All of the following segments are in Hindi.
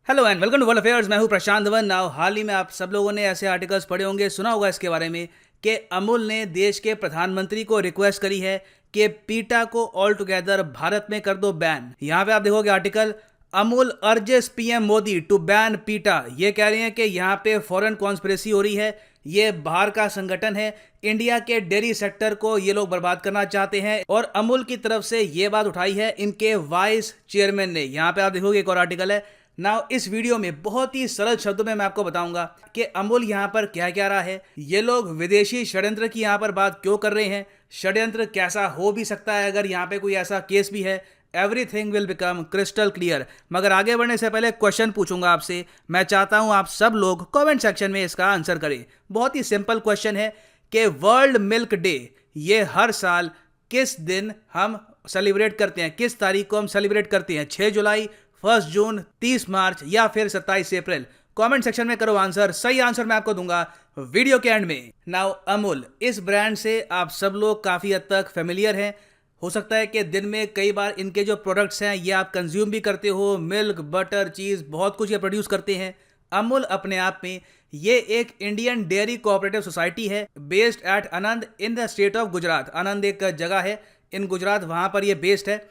Hello and welcome to world affairs. मैं हूं प्रशांत धवन। नाउ हाल ही में आप सब लोगों ने ऐसे आर्टिकल्स पढ़े होंगे, सुना होगा इसके बारे में कि अमूल ने देश के प्रधानमंत्री को रिक्वेस्ट करी है कि पीटा को ऑल टुगेदर भारत में कर दो बैन। यहां पे आप देखोगे article, Amul urges PM Modi to ban PETA. ये कह रहे हैं कि यहाँ पे फॉरेन कॉन्स्पिरेसी हो रही है, ये बाहर का संगठन है, इंडिया के डेयरी सेक्टर को ये लोग बर्बाद करना चाहते हैं। और अमूल की तरफ से ये बात उठाई है इनके वाइस चेयरमैन ने। यहाँ पे आप देखोगे एक और आर्टिकल है। नाउ इस वीडियो में बहुत ही सरल शब्दों में मैं आपको बताऊंगा कि अमूल यहाँ पर क्या कह रहा है, ये लोग विदेशी षड्यंत्र की यहाँ पर बात क्यों कर रहे हैं, षड्यंत्र कैसा हो भी सकता है अगर यहाँ पे कोई ऐसा केस भी है। Everything will become crystal clear. मगर आगे बढ़ने से पहले क्वेश्चन पूछूंगा आपसे। मैं चाहता हूं आप सब लोग कमेंट सेक्शन में इसका आंसर करें। बहुत ही सिंपल क्वेश्चन है कि वर्ल्ड मिल्क डे ये हर साल किस दिन हम सेलिब्रेट करते हैं, किस तारीख को हम सेलिब्रेट करते हैं? 6 जुलाई, 1 जून, 30 मार्च या फिर 27 अप्रैल? कमेंट सेक्शन में करो आंसर। सही आंसर मैं आपको दूंगा वीडियो के एंड में। नाउ अमूल, इस ब्रांड से आप सब लोग काफी हद तक फेमिलियर हैं। हो सकता है कि दिन में कई बार इनके जो प्रोडक्ट्स हैं ये आप कंज्यूम भी करते हो। मिल्क, बटर, चीज़, बहुत कुछ ये प्रोड्यूस करते हैं। अमूल अपने आप में ये एक इंडियन डेयरी कोऑपरेटिव सोसाइटी है based at Anand in the state of Gujarat. Anand एक जगह है इन गुजरात, वहाँ पर ये बेस्ड है।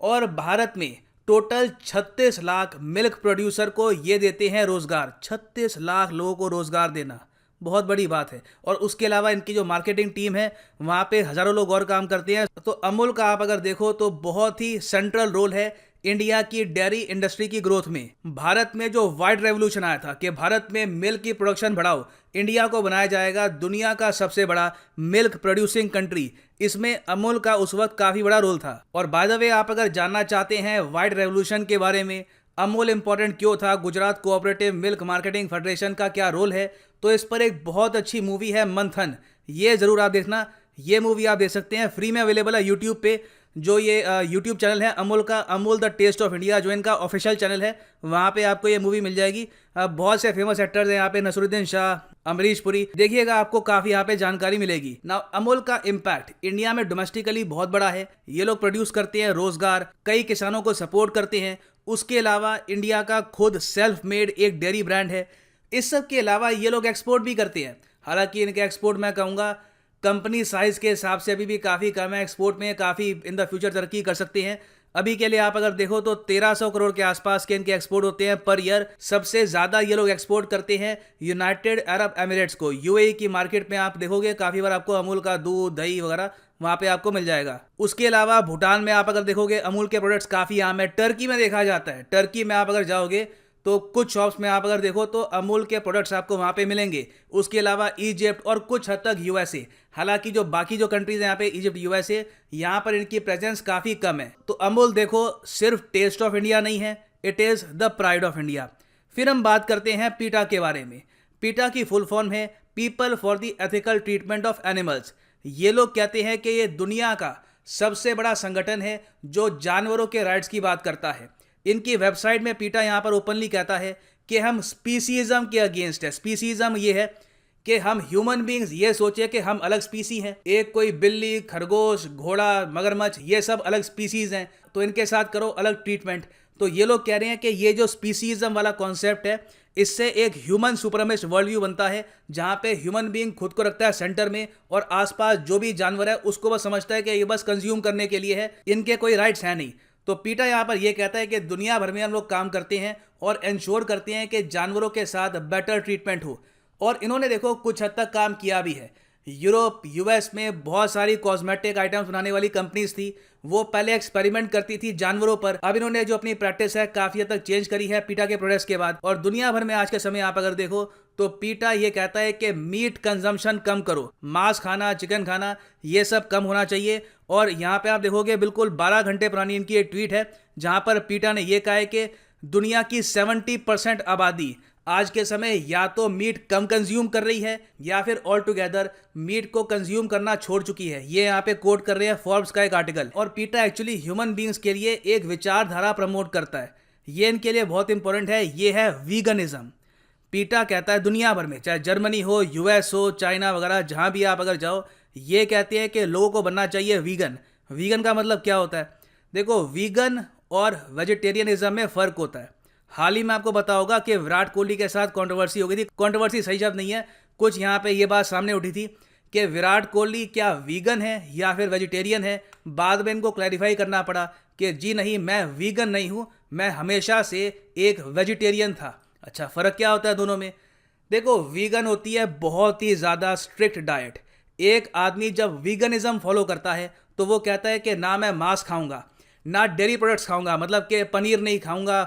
और भारत में टोटल 36 लाख मिल्क प्रोड्यूसर को ये देते हैं रोजगार। 36 लाख लोगों को रोजगार देना बहुत बड़ी बात है। और उसके अलावा इनकी जो मार्केटिंग टीम है वहाँ पे हजारों लोग और काम करते हैं। तो अमूल का आप अगर देखो तो बहुत ही सेंट्रल रोल है इंडिया की डेयरी इंडस्ट्री की ग्रोथ में। भारत में जो वाइट रेवोल्यूशन आया था कि भारत में मिल्क की प्रोडक्शन बढ़ाओ, इंडिया को बनाया जाएगा दुनिया का सबसे बड़ा मिल्क प्रोड्यूसिंग कंट्री, इसमें अमूल का उस वक्त काफी बड़ा रोल था। और बाय द वे, आप अगर जानना चाहते हैं वाइट रेवोल्यूशन के बारे में, अमूल इंपॉर्टेंट क्यों था, Gujarat cooperative milk marketing federation का क्या रोल है, तो इस पर एक बहुत अच्छी मूवी है मंथन, ये जरूर आप देखना। ये मूवी आप देख सकते हैं, फ्री में अवेलेबल है यूट्यूब पे। जो ये यूट्यूब चैनल है अमूल का, Amul the taste of India, जो इनका ऑफिशियल चैनल है, वहाँ पे आपको ये मूवी मिल जाएगी। बहुत से फेमस एक्टर्स हैं यहाँ पे, नसरुद्दीन शाह, अमरीश पुरी, देखिएगा आपको काफ़ी यहाँ पे जानकारी मिलेगी। नाउ अमूल का इम्पैक्ट इंडिया में डोमेस्टिकली बहुत बड़ा है। ये लोग प्रोड्यूस करते हैं, रोजगार, कई किसानों को सपोर्ट करते हैं। उसके अलावा इंडिया का खुद सेल्फ मेड एक डेयरी ब्रांड है। इस सब के अलावा ये लोग एक्सपोर्ट भी करते हैं। हालांकि इनके एक्सपोर्ट मैं कहूँगा कंपनी साइज के हिसाब से अभी भी काफ़ी कम है। एक्सपोर्ट में काफ़ी इन द फ्यूचर तरक्की कर सकते हैं। अभी के लिए आप अगर देखो तो 1300 करोड़ के आसपास के इनके एक्सपोर्ट होते हैं पर ईयर। सबसे ज़्यादा ये लोग एक्सपोर्ट करते हैं यूनाइटेड अरब एमिरेट्स को। यूएई की मार्केट में आप देखोगे काफ़ी बार आपको अमूल का दूध, दही वगैरह वहाँ पे आपको मिल जाएगा। उसके अलावा भूटान में आप अगर देखोगे अमूल के प्रोडक्ट्स काफ़ी आम है। टर्की में देखा जाता है, टर्की में आप अगर जाओगे तो कुछ शॉप्स में आप अगर देखो तो अमूल के प्रोडक्ट्स आपको वहाँ पे मिलेंगे। उसके अलावा इजिप्ट और कुछ हद तक यूएसए। हालांकि जो बाकी जो कंट्रीज हैं यहाँ पे, इजिप्ट, यूएसए, यहाँ पर इनकी प्रेजेंस काफ़ी कम है। तो अमूल देखो सिर्फ टेस्ट ऑफ इंडिया नहीं है, it is the pride of India. फिर हम बात करते हैं पीटा के बारे में। पीटा की फुल फॉर्म है people for the ethical treatment of animals. ये लोग कहते हैं कि ये दुनिया का सबसे बड़ा संगठन है जो जानवरों के राइट्स की बात करता है। इनकी वेबसाइट में पीटा यहाँ पर ओपनली कहता है कि हम स्पीसीज़म के अगेंस्ट है। स्पीसीज़म ये है कि हम ह्यूमन बींग्स ये सोचे कि हम अलग स्पीसी हैं। एक कोई बिल्ली, खरगोश, घोड़ा, मगरमच्छ, ये सब अलग स्पीसीज हैं, तो इनके साथ करो अलग ट्रीटमेंट। तो ये लोग कह रहे हैं कि ये जो स्पीसीज़म वाला कॉन्सेप्ट है, इससे एक ह्यूमन सुपरमिस्ट वर्ल्ड व्यू बनता है जहाँ पे ह्यूमन बींग खुद को रखता है सेंटर में और आसपास जो भी जानवर है उसको बस समझता है कि ये बस कंज्यूम करने के लिए है, इनके कोई राइट्स हैं नहीं। तो पीटा यहाँ पर यह कहता है कि दुनिया भर में हम लोग काम करते हैं और इंश्योर करते हैं कि जानवरों के साथ बेटर ट्रीटमेंट हो। और इन्होंने देखो कुछ हद तक काम किया भी है। यूरोप, यूएस में बहुत सारी कॉस्मेटिक आइटम्स बनाने वाली कंपनीज थी, वो पहले एक्सपेरिमेंट करती थी जानवरों पर। अब इन्होंने जो अपनी प्रैक्टिस है काफ़ी हद तक चेंज करी है पीटा के प्रोडक्ट्स के बाद। और दुनिया भर में आज के समय आप अगर देखो तो पीटा ये कहता है कि मीट कंजम्पशन कम करो, मांस खाना, चिकन खाना, ये सब कम होना चाहिए। और यहाँ पे आप देखोगे बिल्कुल 12 घंटे पुरानी इनकी एक ट्वीट है जहाँ पर पीटा ने यह कहा है कि दुनिया की 70% आबादी आज के समय या तो मीट कम कंज्यूम कर रही है या फिर ऑल टुगेदर मीट को कंज्यूम करना छोड़ चुकी है। ये यहाँ पे कोट कर रहे हैं फोर्ब्स का एक आर्टिकल। और पीटा एक्चुअली ह्यूमन बींग्स के लिए एक विचारधारा प्रमोट करता है, ये इनके लिए बहुत इंपॉर्टेंट है, ये है वीगनिज्म। पीटा कहता है दुनिया भर में, चाहे जर्मनी हो, यूएस हो, चाइना वगैरह, जहाँ भी आप अगर जाओ, ये कहते हैं कि लोगों को बनना चाहिए वीगन। वीगन का मतलब क्या होता है? देखो, वीगन और वेजिटेरियनिज्म में फ़र्क होता है। हाल ही में आपको पता होगा कि विराट कोहली के साथ कंट्रोवर्सी हो गई थी। कंट्रोवर्सी सही शब्द नहीं है, कुछ यहाँ पे ये बात सामने उठी थी कि विराट कोहली क्या वीगन है या फिर वेजिटेरियन है। बाद में इनको क्लैरिफाई करना पड़ा कि जी नहीं, मैं वीगन नहीं हूँ, मैं हमेशा से एक वेजिटेरियन था। अच्छा, फ़र्क क्या होता है दोनों में? देखो, वीगन होती है बहुत ही ज़्यादा स्ट्रिक्ट डाइट। एक आदमी जब वीगनिज्म फॉलो करता है तो वो कहता है कि ना मैं मांस खाऊंगा, ना डेयरी प्रोडक्ट्स खाऊंगा, मतलब कि पनीर नहीं खाऊंगा,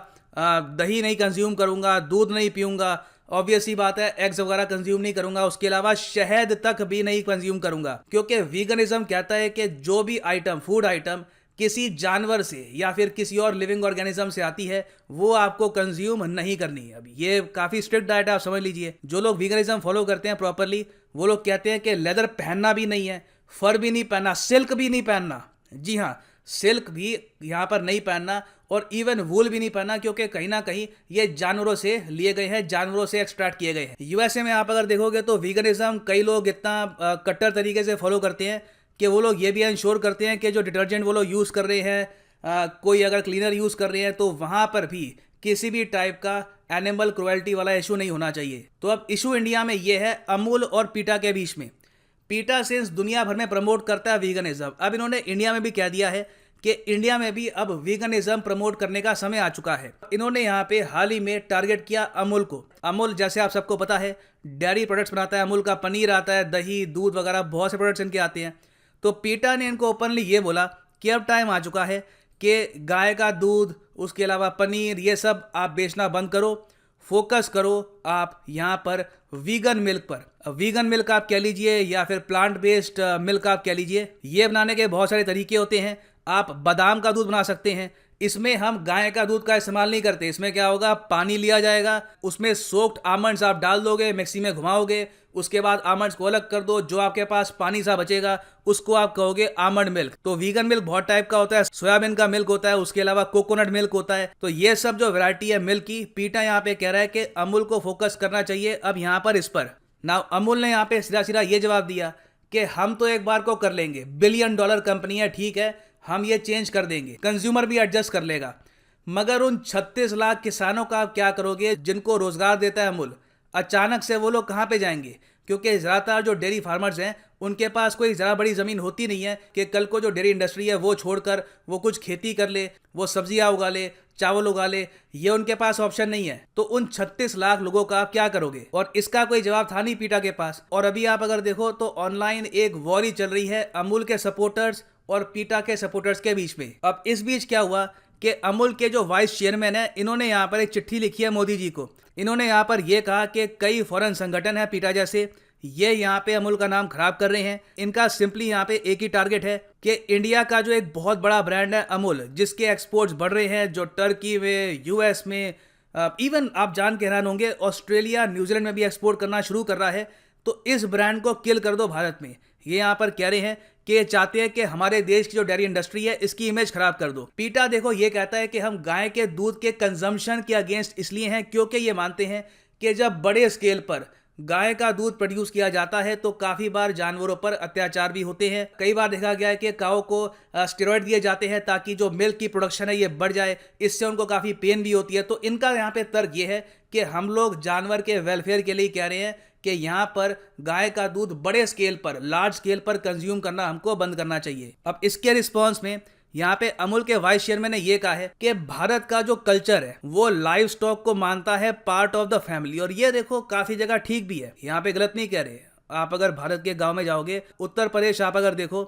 दही नहीं कंज्यूम करूंगा, दूध नहीं पीऊंगा, ऑब्वियस ही बात है एग्स वगैरह कंज्यूम नहीं करूंगा, उसके अलावा शहद तक भी नहीं कंज्यूम करूंगा। क्योंकि वीगनिज्म कहता है कि जो भी आइटम, फूड आइटम किसी जानवर से या फिर किसी और लिविंग ऑर्गेनिज्म से आती है वो आपको कंज्यूम नहीं करनी है। अभी ये काफ़ी स्ट्रिक्ट डाइट है, आप समझ लीजिए। जो लोग वीगनिज्म फॉलो करते हैं प्रॉपरली, वो लोग कहते हैं कि लेदर पहनना भी नहीं है, फर भी नहीं पहनना, सिल्क भी नहीं पहनना। जी हाँ, सिल्क भी यहाँ पर नहीं पहनना और इवन वूल भी नहीं पहनना, क्योंकि कहीं ना कहीं ये जानवरों से लिए गए हैं, जानवरों से एक्सट्रैक्ट किए गए हैं। यूएसए में आप अगर देखोगे तो वीगनिज्म कई लोग इतना कट्टर तरीके से फॉलो करते हैं कि वो लोग ये भी इंश्योर करते हैं कि जो डिटर्जेंट वो लोग यूज़ कर रहे हैं, कोई अगर क्लीनर यूज़ कर रहे हैं तो वहाँ पर भी किसी भी टाइप का एनिमल क्रुएल्टी वाला इशू नहीं होना चाहिए। तो अब इशू इंडिया में ये है अमूल और पीटा के बीच में। पीटा सिंस दुनिया भर में प्रमोट करता है वीगनिज्म, अब इन्होंने इंडिया में भी कह दिया है कि इंडिया में भी अब वीगनिज्म प्रमोट करने का समय आ चुका है। इन्होंने यहाँ पे हाल ही में टारगेट किया अमूल को। अमूल, जैसे आप सबको पता है, डेयरी प्रोडक्ट्स बनाता है, अमूल का पनीर आता है, दही, दूध वगैरह बहुत से प्रोडक्ट्स इनके आते हैं। तो पीटा ने इनको ओपनली ये बोला कि अब टाइम आ चुका है कि गाय का दूध, उसके अलावा पनीर, ये सब आप बेचना बंद करो, फोकस करो आप यहाँ पर वीगन मिल्क पर। वीगन मिल्क आप कह लीजिए या फिर प्लांट बेस्ड मिल्क आप कह लीजिए। ये बनाने के बहुत सारे तरीके होते हैं। आप बादाम का दूध बना सकते हैं, इसमें हम गाय का दूध का इस्तेमाल नहीं करते। इसमें क्या होगा, पानी लिया जाएगा, उसमें सोक्ड आमंड्स आप डाल दोगे, मिक्सी में घुमाओगे, उसके बाद आमंड्स को अलग कर दो, जो आपके पास पानी सा बचेगा उसको आप कहोगे आमंड मिल्क। तो वीगन मिल्क बहुत टाइप का होता है, सोयाबीन का मिल्क होता है, उसके अलावा कोकोनट मिल्क होता है। तो ये सब जो वैरायटी है मिल्क की, पीटा यहाँ पे कह रहा है कि अमूल को फोकस करना चाहिए अब यहाँ पर इस पर। ना अमूल ने यहाँ पे सीधा सीधा ये जवाब दिया कि हम तो एक बार को कर लेंगे, $1 बिलियन कंपनी है, ठीक है, हम ये चेंज कर देंगे, कंज्यूमर भी एडजस्ट कर लेगा, मगर उन 36 लाख किसानों का आप क्या करोगे जिनको रोजगार देता है अमूल? अचानक से वो लोग कहाँ पे जाएंगे? क्योंकि ज़्यादातर जो डेयरी फार्मर्स हैं उनके पास कोई ज़्यादा बड़ी ज़मीन होती नहीं है कि कल को जो डेयरी इंडस्ट्री है वो छोड़कर वो कुछ खेती कर ले, वो सब्जियां उगा ले, चावल उगा ले, ये उनके पास ऑप्शन नहीं है। तो उन 36 लाख लोगों का आप क्या करोगे? और इसका कोई जवाब था नहीं पीटा के पास। और अभी आप अगर देखो तो ऑनलाइन एक वॉर ही चल रही है अमूल के सपोर्टर्स और पीटा के सपोर्टर्स के बीच में। अब इस बीच क्या हुआ कि अमूल के जो वाइस चेयरमैन है, इन्होंने यहाँ पर एक चिट्ठी लिखी है मोदी जी को। इन्होंने यहाँ पर यह कहा कि कई फॉरेन संगठन है पीटा जैसे, ये यहाँ पे अमूल का नाम खराब कर रहे हैं। इनका सिंपली यहाँ पे एक ही टारगेट है कि इंडिया का जो एक बहुत बड़ा ब्रांड है अमूल, जिसके एक्सपोर्ट्स बढ़ रहे हैं, जो टर्की में, यूएस में, इवन आप जान के हैरान होंगे ऑस्ट्रेलिया, न्यूजीलैंड में भी एक्सपोर्ट करना शुरू कर रहा है। तो इस ब्रांड को किल कर दो भारत में। ये यहाँ पर कह रहे हैं कि ये चाहते हैं कि हमारे देश की जो डेयरी इंडस्ट्री है इसकी इमेज खराब कर दो। पीटा देखो ये कहता है कि हम गाय के दूध के कंजम्पशन के अगेंस्ट इसलिए हैं क्योंकि ये मानते हैं कि जब बड़े स्केल पर गाय का दूध प्रोड्यूस किया जाता है तो काफी बार जानवरों पर अत्याचार भी होते हैं। कई बार देखा गया है कि काऊ को स्टेरॉइड दिए जाते हैं ताकि जो मिल्क की प्रोडक्शन है ये बढ़ जाए, इससे उनको काफी पेन भी होती है। तो इनका यहाँ पे तर्क ये है कि हम लोग जानवर के वेलफेयर के लिए कह रहे हैं कि यहाँ पर गाय का दूध बड़े स्केल पर, लार्ज स्केल पर कंज्यूम करना हमको बंद करना चाहिए। अब इसके रिस्पॉन्स में यहाँ पे अमूल के वाइस चेयरमैन ने यह कहा है कि भारत का जो कल्चर है वो लाइव स्टॉक को मानता है पार्ट ऑफ द फैमिली। और ये देखो काफी जगह ठीक भी है, यहाँ पे गलत नहीं कह रहे। आप अगर भारत के गांव में जाओगे, उत्तर प्रदेश आप अगर देखो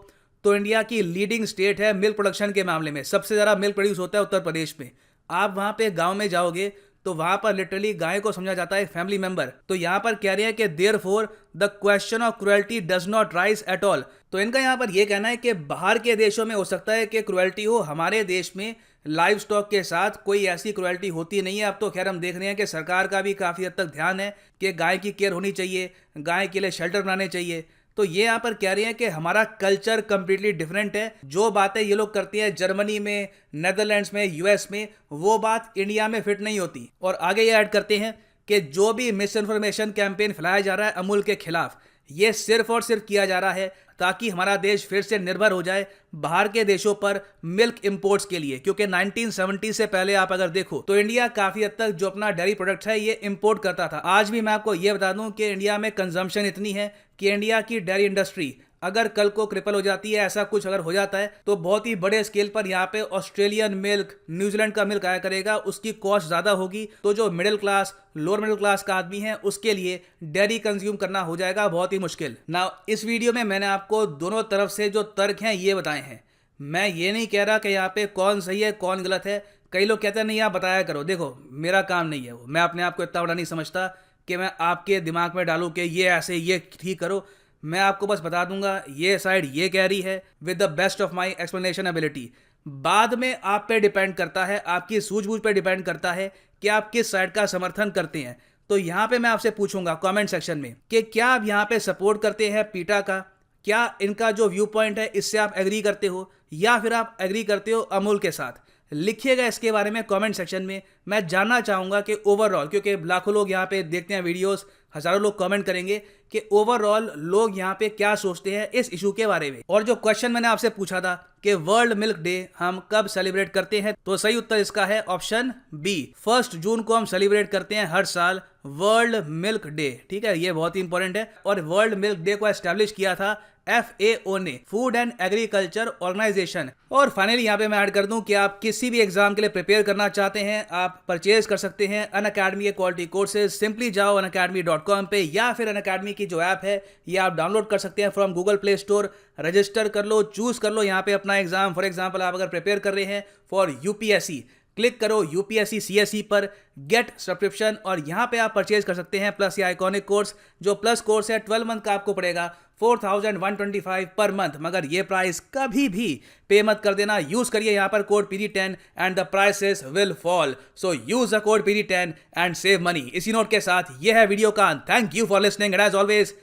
तो इंडिया की लीडिंग स्टेट है मिल्क प्रोडक्शन के मामले में, सबसे ज्यादा मिल्क प्रोड्यूस होता है उत्तर प्रदेश में। आप वहां पे गाँव में जाओगे तो वहां पर लिटरली गाय को समझा जाता है फैमिली मेंबर। तो यहाँ पर कह रहे हैं कि therefore the question of cruelty does not rise at all. तो इनका यहाँ पर यह कहना है कि बाहर के देशों में हो सकता है कि क्रुएल्टी हो, हमारे देश में लाइव स्टॉक के साथ कोई ऐसी क्रुएल्टी होती नहीं है। अब तो खैर हम देख रहे हैं कि सरकार का भी काफी हद तक ध्यान है कि गाय की केयर होनी चाहिए, गाय के लिए शेल्टर बनाने चाहिए। तो ये यहाँ पर कह रहे हैं कि हमारा कल्चर कंप्लीटली डिफरेंट है। जो बातें ये लोग करती हैं जर्मनी में, नेदरलैंड्स में, यूएस में, वो बात इंडिया में फिट नहीं होती। और आगे ये ऐड करते हैं कि जो भी मिस इन्फॉर्मेशन कैंपेन फैलाया जा रहा है अमूल के खिलाफ, ये सिर्फ और सिर्फ किया जा रहा है ताकि हमारा देश फिर से निर्भर हो जाए बाहर के देशों पर मिल्क इंपोर्ट्स के लिए। क्योंकि 1970 से पहले आप अगर देखो तो इंडिया काफी हद तक जो अपना डेयरी प्रोडक्ट्स है ये इंपोर्ट करता था। आज भी मैं आपको ये बता दूं कि इंडिया में कंजम्पशन इतनी है कि इंडिया की डेयरी इंडस्ट्री अगर कल को क्रिपल हो जाती है, ऐसा कुछ अगर हो जाता है, तो बहुत ही बड़े स्केल पर यहाँ पे ऑस्ट्रेलियन मिल्क, न्यूजीलैंड का मिल्क आया करेगा, उसकी कॉस्ट ज्यादा होगी। तो जो middle class, lower middle class का आदमी है उसके लिए डेयरी कंज्यूम करना हो जाएगा बहुत ही मुश्किल। ना इस वीडियो में मैंने आपको दोनों तरफ से जो तर्क हैं ये बताए हैं। मैं ये नहीं कह रहा कि यहाँ पे कौन सही है कौन गलत है। कई लोग कहते हैं नहीं आप बताया करो, देखो मेरा काम नहीं है वो, मैं अपने आप को इतना बड़ा नहीं समझता कि मैं आपके दिमाग में डालूं कि ये ऐसे ये ठीक करो। मैं आपको बस बता दूंगा ये साइड ये कह रही है with the best of my explanation ability. बाद में आप पे डिपेंड करता है, आपकी सूझबूझ पे डिपेंड करता है कि आप किस साइड का समर्थन करते हैं। तो यहाँ पे मैं आपसे पूछूंगा कमेंट सेक्शन में कि क्या आप यहाँ पे सपोर्ट करते हैं पीटा का, क्या इनका जो व्यू पॉइंट है इससे आप एग्री करते हो या फिर आप एग्री करते हो अमूल के साथ। लिखिएगा इसके बारे में कमेंट सेक्शन में। मैं जानना चाहूंगा कि ओवरऑल, क्योंकि लाखों लोग यहाँ पे देखते हैं वीडियोस, हजारों लोग कमेंट करेंगे कि ओवरऑल लोग यहाँ पे क्या सोचते हैं इस इशू के बारे में। और जो क्वेश्चन मैंने आपसे पूछा था कि वर्ल्ड मिल्क डे हम कब सेलिब्रेट करते हैं, तो सही उत्तर इसका है ऑप्शन बी, 1 जून को हम सेलिब्रेट करते हैं हर साल वर्ल्ड मिल्क डे। ठीक है, ये बहुत ही इंपॉर्टेंट है। और वर्ल्ड मिल्क डे को एस्टेब्लिश किया था FAO ने, फूड एंड एग्रीकल्चर ऑर्गेनाइजेशन। और फाइनली यहाँ पे मैं ऐड कर दूं कि आप किसी भी एग्जाम के लिए प्रिपेयर करना चाहते हैं, आप परचेज कर सकते हैं अनअकैडमी के क्वालिटी कोर्सेज। सिंपली जाओ unacademy.com पे, या फिर अनअकैडमी की जो ऐप है ये आप डाउनलोड कर सकते हैं from Google play store. Register कर लो, चूज कर लो यहाँ पे अपना एग्जाम। फॉर एग्जाम्पल आप अगर प्रिपेयर कर रहे हैं फॉर UPSC, क्लिक करो UPSC CSE पर गेट सब्सक्रिप्शन, और यहाँ पे आप परचेज कर सकते हैं प्लस या आइकॉनिक कोर्स। जो प्लस कोर्स है 12 मंथ का आपको पड़ेगा 4125 पर मंथ, मगर ये प्राइस कभी भी पे मत कर देना। यूज करिए यहाँ पर code PD10 and the prices will fall. So use the code PD10 and save money. इसी नोट के साथ ये है वीडियो का। Thank you for listening and as always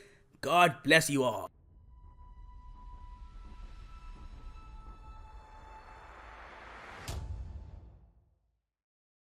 God bless you all.